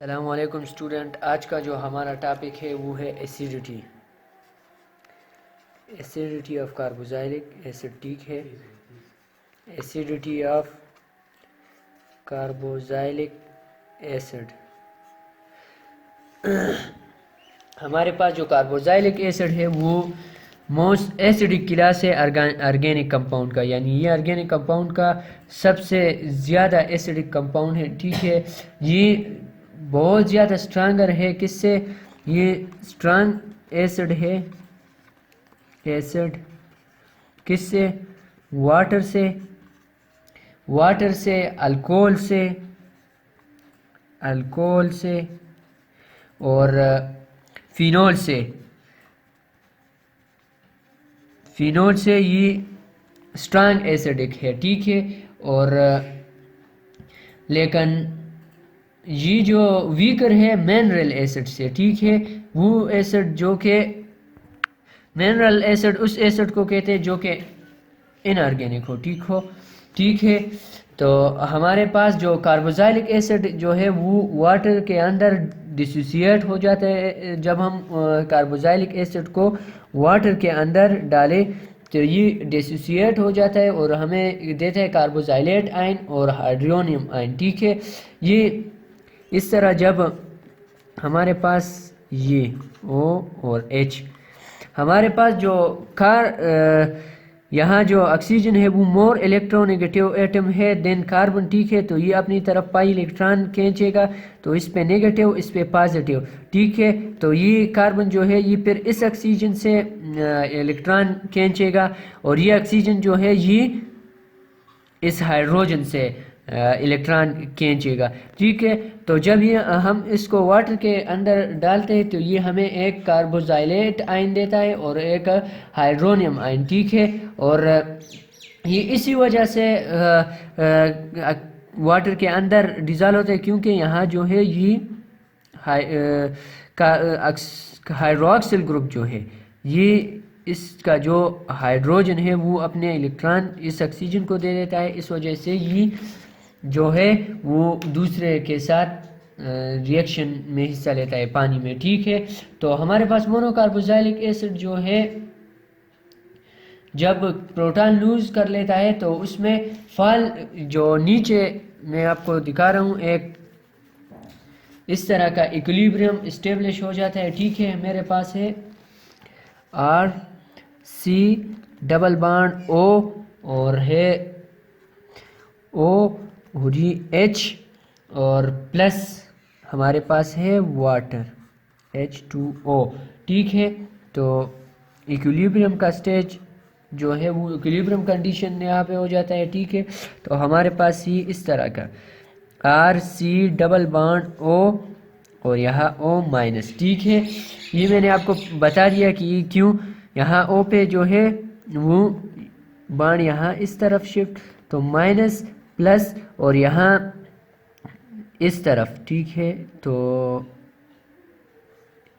अस्सलाम वालेकुम स्टूडेंट। आज का जो हमारा टॉपिक है वो है acidity. Acidity of carboxylic acid. ठीक है, एसिडिटी ऑफ कार्बोक्सिलिक एसिड। हमारे पास जो कार्बोक्सिलिक एसिड है वो मोस्ट एसिडिक क्लास है ऑर्गेनिक कंपाउंड का, यानी ये ऑर्गेनिक कंपाउंड का सबसे ज़्यादा एसिडिक कंपाउंड है। ठीक है, ये बहुत ज़्यादा स्ट्रांगर है। किससे? ये स्ट्रांग एसिड है। एसिड किससे? वाटर से, वाटर से, अल्कोहल से, अल्कोहल से और फिनोल से। फिनोल से ये स्ट्रांग एसिडिक है। ठीक है, और लेकिन ये जो वीकर है मिनरल एसिड से। ठीक है, वो एसिड जो कि मिनरल एसिड उस एसिड को कहते हैं जो कि इनऑर्गेनिक हो। ठीक है, तो हमारे पास जो कार्बोक्सिलिक एसिड जो है वो वाटर के अंदर डिसोसिएट हो जाता है। जब हम कार्बोक्सिलिक एसिड को वाटर के अंदर डालें तो ये डिसोसिएट हो जाता है और हमें देता है कार्बोक्सिलेट आयन और हाइड्रोनियम आयन। ठीक है, ये इस तरह जब हमारे पास ये O और H, हमारे पास जो यहाँ जो ऑक्सीजन है वो मोर इलेक्ट्रोनेगेटिव एटम है देन कार्बन। ठीक है, तो ये अपनी तरफ पाई इलेक्ट्रॉन खींचेगा, तो इस पे नेगेटिव, इस पे पॉजिटिव। ठीक है, तो ये कार्बन जो है ये फिर इस ऑक्सीजन से इलेक्ट्रॉन खींचेगा और ये ऑक्सीजन जो है ये इस हाइड्रोजन से इलेक्ट्रॉन खींचेगा। ठीक है, तो जब ये हम इसको वाटर के अंदर डालते हैं तो ये हमें एक कार्बोक्सिलेट आयन देता है और एक हाइड्रोनियम आयन। ठीक है, और ये इसी वजह से वाटर के अंदर डिजॉल्व होता है क्योंकि यहाँ जो है ये हाइड्रोक्सिल ग्रुप जो है ये इसका जो हाइड्रोजन है वो अपने इलेक्ट्रॉन इस ऑक्सीजन को दे देता है। इस वजह से ये जो है वो दूसरे के साथ रिएक्शन में हिस्सा लेता है पानी में। ठीक है, तो हमारे पास मोनोकार्बोक्सिलिक एसिड जो है जब प्रोटॉन लूज कर लेता है तो उसमें फॉल जो नीचे मैं आपको दिखा रहा हूँ एक इस तरह का इक्विलिब्रियम इस्टेब्लिश हो जाता है। ठीक है, मेरे पास है R C double bond O और है O और ये H और प्लस हमारे पास है वाटर H2O। ठीक है, तो इक्विलिब्रियम का स्टेज जो है वो इक्विलिब्रियम कंडीशन यहाँ पे हो जाता है। ठीक है, तो हमारे पास ये इस तरह का R C double bond O और यहाँ O माइनस। ठीक है, ये मैंने आपको बता दिया कि ये क्यों यहाँ O पे जो है वो बॉन्ड यहाँ इस तरफ शिफ्ट, तो माइनस प्लस और यहाँ इस तरफ। ठीक है, तो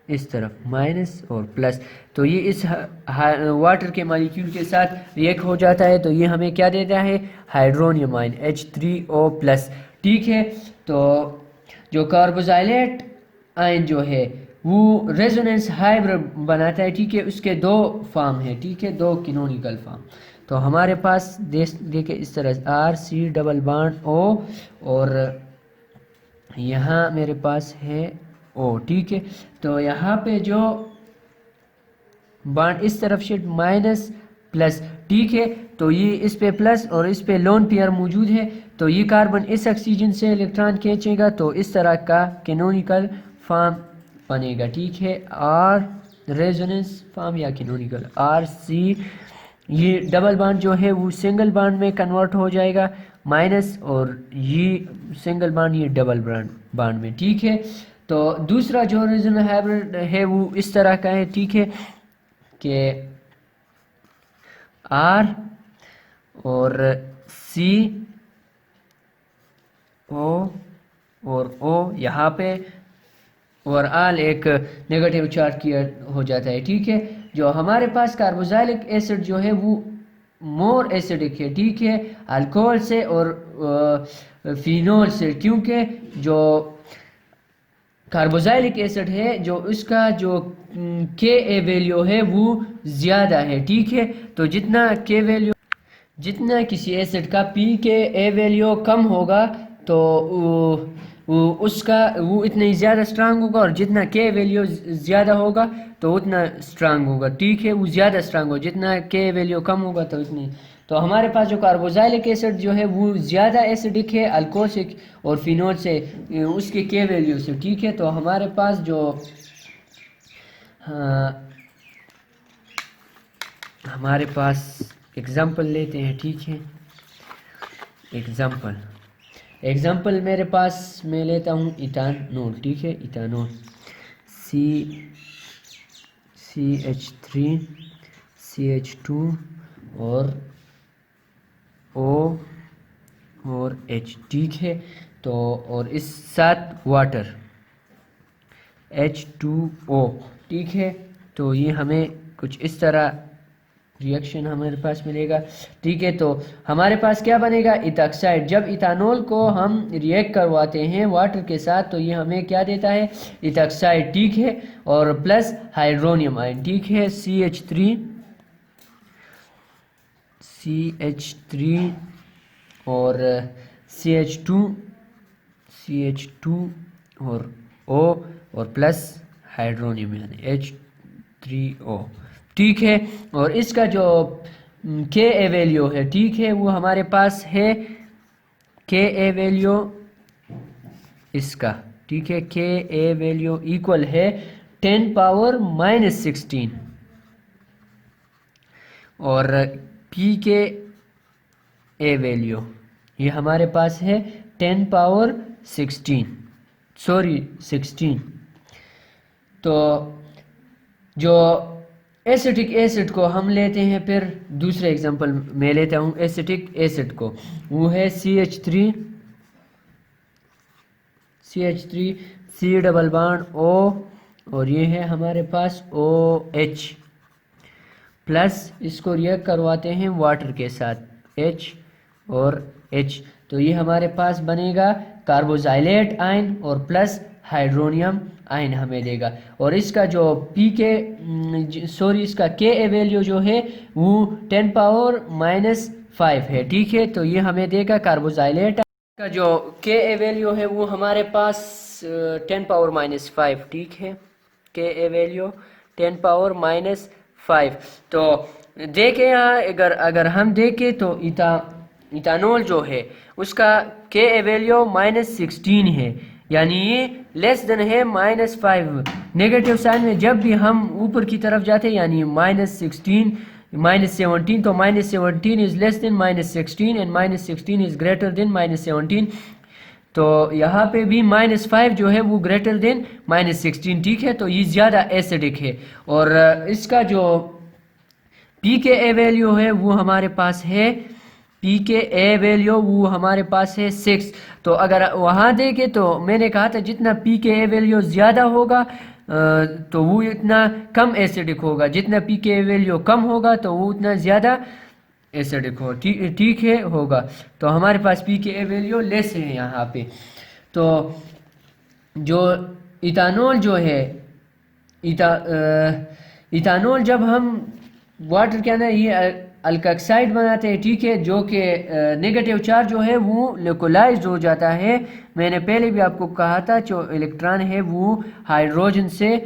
इस तरफ माइनस और प्लस, तो ये इस वाटर के मॉलिक्यूल के साथ रिएक्ट हो जाता है, तो ये हमें क्या देता है? Hydronium ion H3O plus. ठीक है, तो जो कार्बोक्सिलेट आयन जो है वो रेजोनेंस हाइब्रिड बनाता है। ठीक है, उसके दो फॉर्म है। ठीक है, दो कैनोनिकल फॉर्म। तो हमारे पास देखे इस तरह R C double bond O और यहाँ मेरे पास है O। ठीक है, तो यहाँ पे जो बॉन्ड इस तरफ शिफ्ट माइनस प्लस। ठीक है, तो ये इस पे प्लस और इस पे लोन पेयर मौजूद है, तो ये कार्बन इस ऑक्सीजन से इलेक्ट्रॉन खींचेगा, तो इस तरह का कैनोनिकल फॉर्म बनेगा। ठीक है, R रेजोनेंस फॉर्म या कैनोनिकल RC। ये डबल बॉन्ड जो है वो सिंगल बॉन्ड में कन्वर्ट हो जाएगा माइनस, और ये सिंगल बॉन्ड ये डबल बॉन्ड में। ठीक है, तो दूसरा जो रीजन हाइब्रिड है वो इस तरह का है। ठीक है, कि R और C O और O यहाँ पे ओवरऑल एक नेगेटिव चार्ज किया हो जाता है। ठीक है, जो हमारे पास कार्बोक्सिलिक एसिड जो है वो मोर एसिडिक है। ठीक है, अल्कोहल से और फिनोल से, क्योंकि जो कार्बोक्सिलिक एसिड है जो उसका जो के ए वैल्यू है वो ज़्यादा है, ठीक है। तो जितना किसी एसिड का पी के ए वैल्यू कम होगा तो वो इतनी ज़्यादा स्ट्रांग होगा, और जितना के वैल्यू ज़्यादा होगा तो उतना स्ट्रांग होगा, ठीक है। वो ज़्यादा स्ट्रांग हो, जितना के वैल्यू कम होगा तो इतनी। तो हमारे पास जो कार्बोक्सिलिक एसिड जो है वो ज़्यादा एसिडिक है अल्कोसिक और फिनोल से, उसके के वैल्यू से, ठीक है। तो हमारे पास जो हाँ, हमारे पास एग्ज़ाम्पल लेते हैं, ठीक है। एग्ज़ाम्पल मेरे पास मैं लेता हूँ इथानॉल, ठीक है। इथानॉल CH3 CH2 और O और H, ठीक है। तो और इस साथ वाटर H2O, ठीक है। तो ये हमें कुछ इस तरह रिएक्शन हमारे पास मिलेगा, ठीक है। तो हमारे पास क्या बनेगा, इथॉक्साइड। जब इथानॉल को हम रिएक्ट करवाते हैं वाटर के साथ तो ये हमें क्या देता है, इथॉक्साइड, ठीक है। और प्लस हाइड्रोनियम आयन, ठीक है। CH3 और CH2 और O और प्लस हाइड्रोनियम यानी H3O, ठीक है। और इसका जो के ए वैल्यू है, ठीक है, वो हमारे पास है के ए वैल्यू इसका, ठीक है। के ए वैल्यू इक्वल है 10⁻⁻16 और पी के ए वैल्यू ये हमारे पास है 16। तो जो एसिटिक एसिड को हम लेते हैं, फिर दूसरे एग्जांपल में लेता हूँ एसिटिक एसिड को, वो है CH3 C double bond O और ये है हमारे पास OH प्लस, इसको रिएक्ट करवाते हैं वाटर के साथ H और H। तो ये हमारे पास बनेगा कार्बोक्सिलेट आयन और प्लस हाइड्रोनियम आयन हमें देगा। और इसका जो इसका के ए वैल्यू जो है वो 10⁻⁻5 है, ठीक है। तो ये हमें देगा कार्बोक्सिलेट का जो के ए वैल्यू है वो हमारे पास 10⁻⁻5, ठीक है। के ए वैल्यू 10⁻⁻5। तो देखें यहाँ अगर हम देखें तो इथानॉल जो है उसका के ए वैल्यू -16 है, यानी ये लेस देन है -5। नेगेटिव साइन में जब भी हम ऊपर की तरफ जाते हैं यानी -16 -17, तो -17 is less than -16 and -16 is greater than -17। तो यहाँ पे भी -5 जो है वो ग्रेटर देन -16, ठीक है। तो ये ज़्यादा एसिडिक है। और इसका जो पी के ए वैल्यू है वो हमारे पास है, पी के ए वैल्यू वो हमारे पास है 6। तो अगर वहाँ देखें तो मैंने कहा था जितना पी के ए वैल्यू ज़्यादा होगा तो वो इतना कम एसिडिक होगा, जितना पी के ए वैल्यू कम होगा तो वो उतना ज़्यादा एसिडिक हो, ठीक है होगा। तो हमारे पास पी के ए वैल्यू लेस है यहाँ पे। तो जो इथानॉल जो है इथानॉल जब हम वाटर के अंदर ये अल्कोक्साइड बनाते हैं, ठीक है, जो कि नेगेटिव चार्ज जो है वो न्यूट्रलाइज्ड हो जाता है। मैंने पहले भी आपको कहा था जो इलेक्ट्रॉन है वो हाइड्रोजन से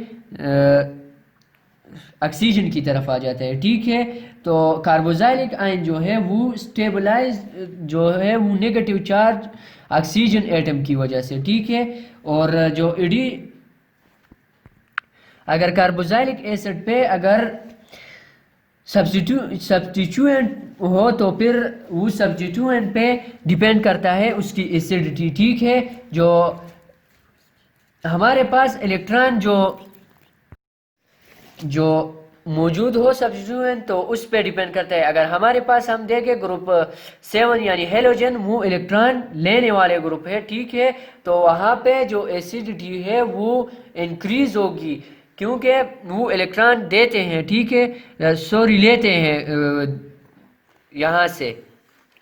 ऑक्सीजन की तरफ आ जाता है, ठीक है। तो कार्बोक्सिलिक आयन जो है वो स्टेबलाइज जो है वो नेगेटिव चार्ज ऑक्सीजन एटम की वजह से, ठीक है। और जो अगर कार्बोक्सिलिक एसिड पे अगर सब्स्टिट्यूएंट हो तो फिर वो सब्स्टिट्यूएंट पे डिपेंड करता है उसकी एसिडिटी, ठीक है। जो हमारे पास इलेक्ट्रॉन जो मौजूद हो सब्स्टिट्यूएंट तो उस पे डिपेंड करता है। अगर हमारे पास हम देखें ग्रुप 7 यानी हेलोजन, वो इलेक्ट्रॉन लेने वाले ग्रुप है, ठीक है। तो वहाँ पे जो एसिडिटी है वो इंक्रीज होगी क्योंकि वो इलेक्ट्रॉन देते हैं, ठीक है, सॉरी लेते हैं यहाँ से।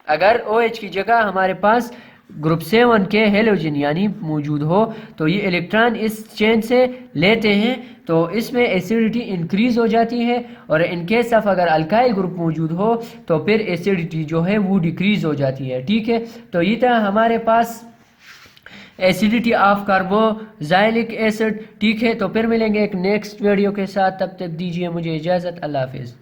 अगर OH की जगह हमारे पास ग्रुप 7 के हेलोजन यानी मौजूद हो तो ये इलेक्ट्रॉन इस चेन से लेते हैं तो इसमें एसिडिटी इंक्रीज हो जाती है, और इन केस ऑफ अगर अल्काइल ग्रुप मौजूद हो तो फिर एसिडिटी जो है वो डिक्रीज हो जाती है। ठीक है, तो ये था हमारे पास एसिडिटी ऑफ कार्बोक्सिलिक एसिड। ठीक है, तो फिर मिलेंगे एक नेक्स्ट वीडियो के साथ, तब तक दीजिए मुझे इजाज़त। अल्लाह हाफिज़।